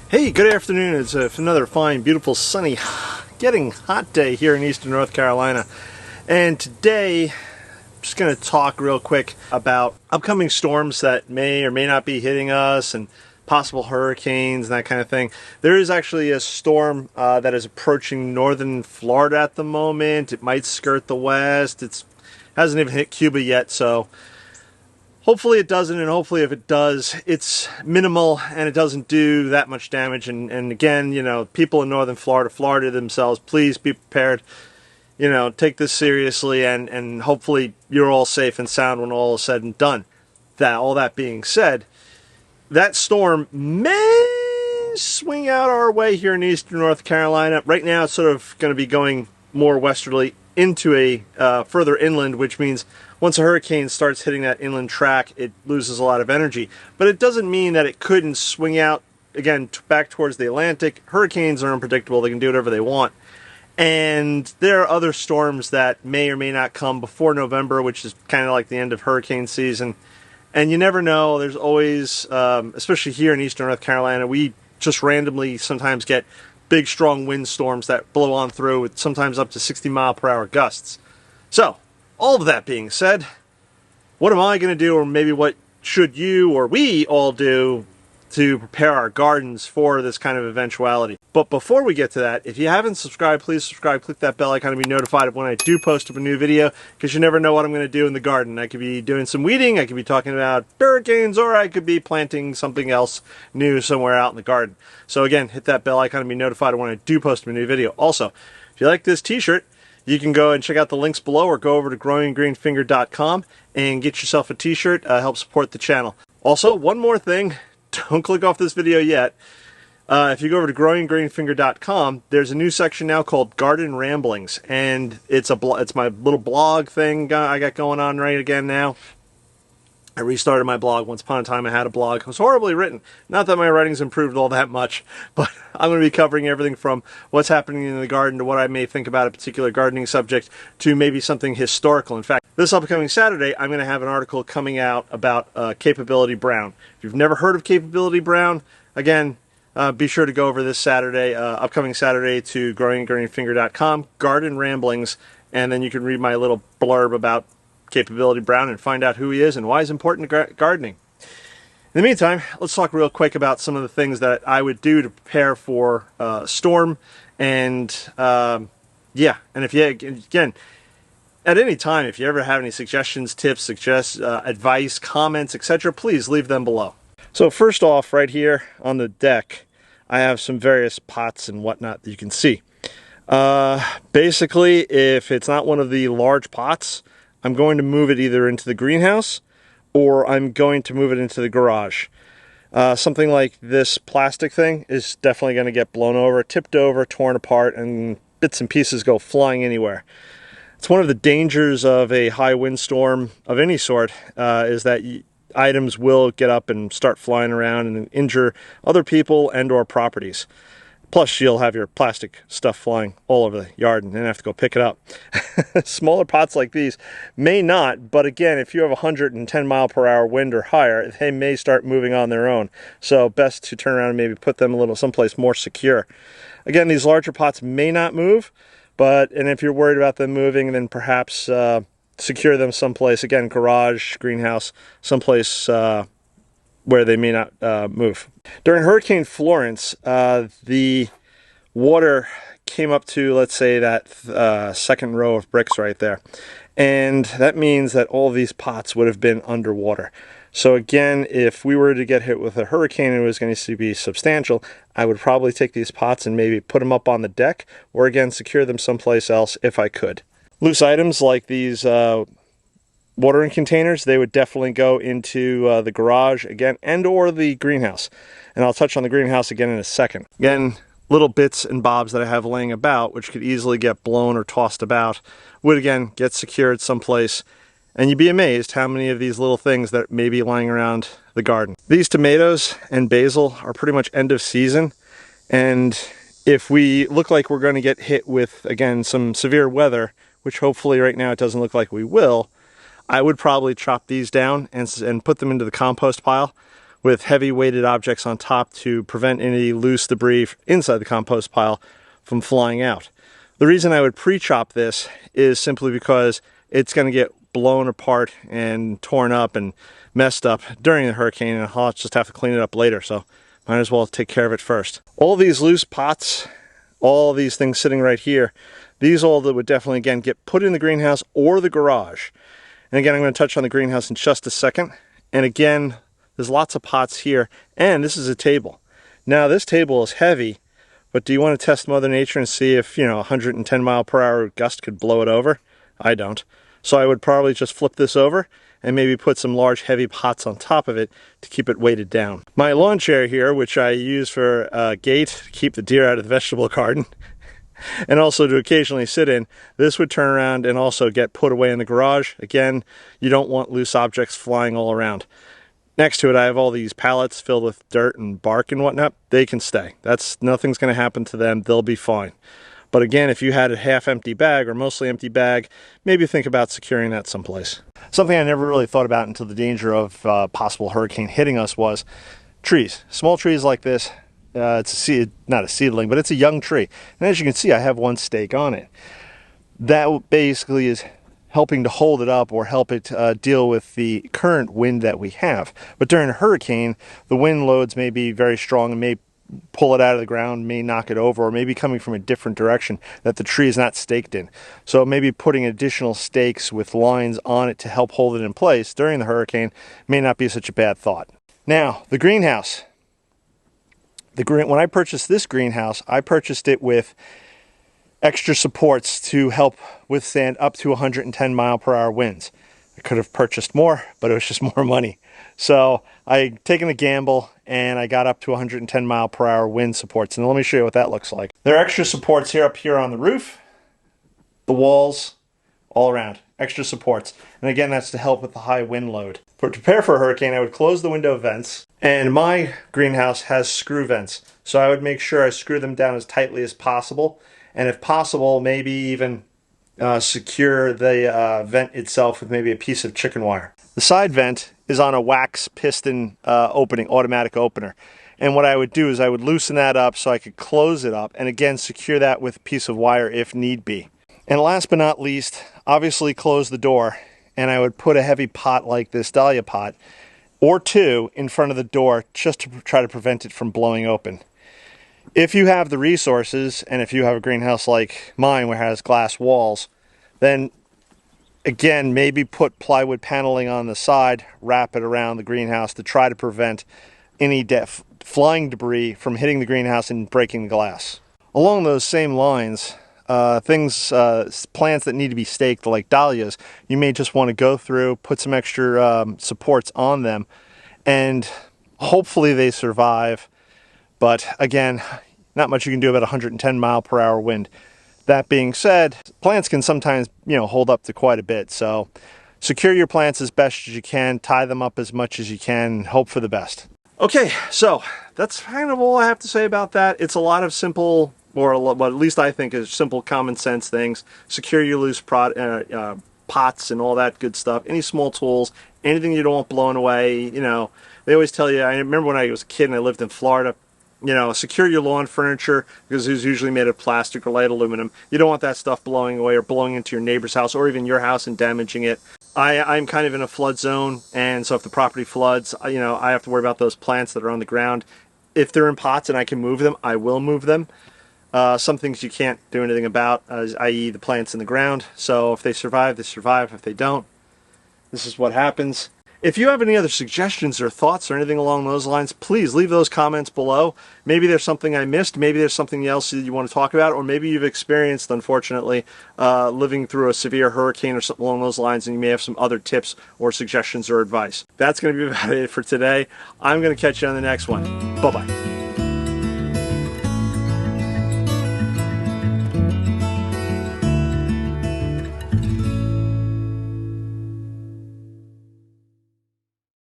Hey, good afternoon. It's another fine, beautiful, sunny, getting hot day here in eastern North Carolina. And today, I'm just going to talk real quick about upcoming storms that may or may not be hitting us and possible hurricanes and that kind of thing. There is actually a storm that is approaching northern Florida at the moment. It might skirt the west. It hasn't even hit Cuba yet, so hopefully it doesn't, and hopefully if it does, it's minimal and it doesn't do that much damage. And again, you know, people in northern Florida themselves, please be prepared. You know, take this seriously, and hopefully you're all safe and sound when all is said and done. All that being said, that storm may swing out our way here in eastern North Carolina. Right now it's sort of going to be going more westerly into a further inland, which means once a hurricane starts hitting that inland track, it loses a lot of energy. But it doesn't mean that it couldn't swing out, again, back towards the Atlantic. Hurricanes are unpredictable. They can do whatever they want. And there are other storms that may or may not come before November, which is kind of like the end of hurricane season. And you never know. There's always, especially here in eastern North Carolina, we just randomly sometimes get big, strong windstorms that blow on through with sometimes up to 60-mile-per-hour gusts. So, all of that being said, what am I going to do, or maybe what should you or we all do to prepare our gardens for this kind of eventuality? But before we get to that, if you haven't subscribed, please subscribe, click that bell icon to be notified of when I do post up a new video, because you never know what I'm going to do in the garden. I could be doing some weeding, I could be talking about hurricanes, or I could be planting something else new somewhere out in the garden. So again, hit that bell icon to be notified of when I do post a new video. Also, if you like this t-shirt, you can go and check out the links below, or go over to growinggreenfinger.com and get yourself a t-shirt. Help support the channel. Also, one more thing, don't click off this video yet. If you go over to growinggreenfinger.com, there's a new section now called Garden Ramblings, and it's my little blog thing I got going on right again now. I restarted my blog. Once upon a time I had a blog. It was horribly written. Not that my writing's improved all that much, but I'm going to be covering everything from what's happening in the garden to what I may think about a particular gardening subject to maybe something historical. In fact, this upcoming Saturday, I'm going to have an article coming out about Capability Brown. If you've never heard of Capability Brown, again, be sure to go over this Saturday, upcoming Saturday, to growinggreenfinger.com, Garden Ramblings, and then you can read my little blurb about Capability Brown and find out who he is and why he's important to gardening. In the meantime, let's talk real quick about some of the things that I would do to prepare for storm. And yeah, and if you, again, at any time, if you ever have any suggestions, tips, advice, comments, etc., please leave them below. So first off, right here on the deck, I have some various pots and whatnot that you can see. Basically, if it's not one of the large pots, I'm going to move it either into the greenhouse or I'm going to move it into the garage. Something like this plastic thing is definitely going to get blown over, tipped over, torn apart, and bits and pieces go flying anywhere. It's one of the dangers of a high windstorm of any sort, is that items will get up and start flying around and injure other people and or properties. Plus, you'll have your plastic stuff flying all over the yard and then have to go pick it up. Smaller pots like these may not, but again, if you have 110-mile-per-hour wind or higher, they may start moving on their own. So best to turn around and maybe put them someplace more secure. Again, these larger pots may not move, and if you're worried about them moving, then perhaps secure them someplace, again, garage, greenhouse, someplace where they may not move. During Hurricane Florence, the water came up to, let's say, that second row of bricks right there. And that means that all these pots would have been underwater. So again, if we were to get hit with a hurricane and it was going to be substantial, I would probably take these pots and maybe put them up on the deck, or again, secure them someplace else if I could. Loose items like these watering containers, they would definitely go into the garage again, and or the greenhouse. And I'll touch on the greenhouse again in a second. Again, little bits and bobs that I have laying about, which could easily get blown or tossed about, would again get secured someplace. And you'd be amazed how many of these little things that may be lying around the garden. These tomatoes and basil are pretty much end of season. And if we look like we're going to get hit with, again, some severe weather, which hopefully right now it doesn't look like we will, I would probably chop these down and put them into the compost pile. with heavy weighted objects on top to prevent any loose debris inside the compost pile from flying out. The reason I would pre-chop this is simply because it's going to get blown apart and torn up and messed up during the hurricane, and I'll just have to clean it up later, so might as well take care of it first. All these loose pots, all these things sitting right here, these all that would definitely, again, get put in the greenhouse or the garage. And again, I'm going to touch on the greenhouse in just a second. And again, there's lots of pots here, and this is a table. Now, this table is heavy, but do you want to test Mother Nature and see if, 110 mile per hour gust could blow it over? I don't. So I would probably just flip this over and maybe put some large heavy pots on top of it to keep it weighted down. My lawn chair here, which I use for a gate to keep the deer out of the vegetable garden, and also to occasionally sit in, this would turn around and also get put away in the garage. Again, you don't want loose objects flying all around. Next to it, I have all these pallets filled with dirt and bark and whatnot. They can stay. Nothing's going to happen to them. They'll be fine. But again, if you had a half-empty bag or mostly empty bag, maybe think about securing that someplace. Something I never really thought about until the danger of possible hurricane hitting us was trees. Small trees like this. Not a seedling, but it's a young tree. And as you can see, I have one stake on it. That basically is helping to hold it up or help it deal with the current wind that we have. But during a hurricane, the wind loads may be very strong and may pull it out of the ground, may knock it over, or maybe coming from a different direction that the tree is not staked in. So maybe putting additional stakes with lines on it to help hold it in place during the hurricane may not be such a bad thought. Now, the greenhouse. When I purchased this greenhouse, I purchased it with extra supports to help withstand up to 110 mile per hour winds. I could have purchased more, but it was just more money. So I taken a gamble and I got up to 110 mile per hour wind supports. And let me show you what that looks like. There are extra supports up here on the roof, the walls, all around. Extra supports. And again, that's to help with the high wind load. To prepare for a hurricane, I would close the window vents, and my greenhouse has screw vents. So I would make sure I screw them down as tightly as possible, and if possible, maybe even secure the vent itself with maybe a piece of chicken wire. The side vent is on a wax piston automatic opener. And what I would do is I would loosen that up so I could close it up, and again, secure that with a piece of wire if need be. And last but not least, obviously close the door, and I would put a heavy pot like this dahlia pot or two in front of the door just to try to prevent it from blowing open. If you have the resources, and if you have a greenhouse like mine where it has glass walls, then again, maybe put plywood paneling on the side, wrap it around the greenhouse to try to prevent any flying debris from hitting the greenhouse and breaking the glass. Along those same lines, plants that need to be staked like dahlias, you may just want to go through, put some extra supports on them, and hopefully they survive. But again, not much you can do about 110 mile per hour wind. That being said, plants can sometimes, hold up to quite a bit. So secure your plants as best as you can, tie them up as much as you can, and hope for the best. Okay, so that's kind of all I have to say about that. It's a lot of simple, or what at least I think is simple common sense things. Secure your loose pots and all that good stuff. Any small tools, anything you don't want blown away. They always tell you, I remember when I was a kid and I lived in Florida, secure your lawn furniture because it's usually made of plastic or light aluminum. You don't want that stuff blowing away or blowing into your neighbor's house or even your house and damaging it. I'm kind of in a flood zone, and so if the property floods, I have to worry about those plants that are on the ground. If they're in pots and I can move them, I will move them. Some things you can't do anything about, i.e. the plants in the ground. So if they survive, they survive. If they don't, this is what happens. If you have any other suggestions or thoughts or anything along those lines, please leave those comments below. Maybe there's something I missed, maybe there's something else that you want to talk about, or maybe you've experienced, unfortunately, living through a severe hurricane or something along those lines, and you may have some other tips or suggestions or advice. That's going to be about it for today. I'm going to catch you on the next one. Bye-bye.